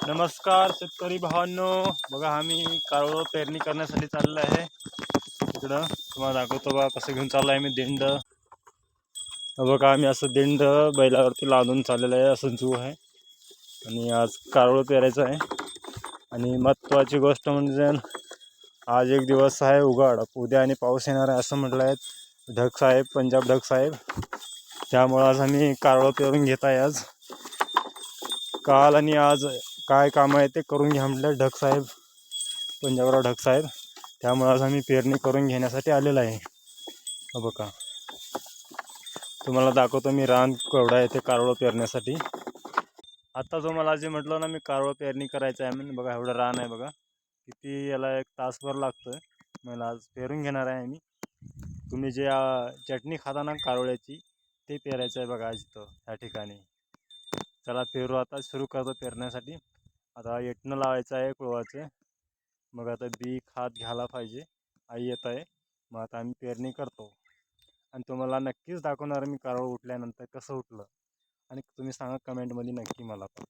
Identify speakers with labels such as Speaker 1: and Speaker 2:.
Speaker 1: नमस्कार शेतकरी भावांनो, बघा आम्ही कारवळ पेरणी करण्यासाठी चाललो आहे. इकडं तुम्हाला दाखवतो बघा कसं घेऊन चाललो आहे मी दिंड. बघा आम्ही असं दिंड बैलावरती लादून चाललेलं आहे, असं जू आहे. आणि आज कारवळ पेरायचं आहे. आणि महत्त्वाची गोष्ट म्हणजे आज एक दिवस आहे उघाड, उद्या आणि पाऊस येणार आहे असं म्हटलं आहे ढग साहेब, पंजाब ढग साहेब. त्यामुळं आज आम्ही कारवळ पेरून घेत आहे. आज काल आणि आज काय काम आहे ते करून घ्या म्हटलं ढग साहेब, पंजाबराव ढग साहेब. त्यामुळे आज आम्ही पेरणी करून घेण्यासाठी आलेलो आहे. बघा तुम्हाला दाखवतो मी रान केवढा आहे ते कारवळ पेरण्यासाठी. आता जो मला जे म्हटलं ना मी कारवळ पेरणी करायचं आहे म्हणून, बघा एवढं रान आहे. बघा किती याला एक तासभर लागतोय. मला आज पेरून घेणार आहे मी. तुम्ही जे चटणी खाता ना कारवळ्याची, ते पेरायचं आहे बघा आज इथं ह्या ठिकाणी. चला पेरू आता सुरू करतो पेरण्यासाठी. आता येटणं लावायचं आहे कुळवाचे. मग आता बी खात घ्यायला पाहिजे. आई येत आहे, मग आता आम्ही पेरणी करतो. आणि तुम्हाला नक्कीच दाखवणार मी कारवळ उठल्यानंतर कसं उठलं. आणि तुम्ही सांगा कमेंटमध्ये नक्की मला पण.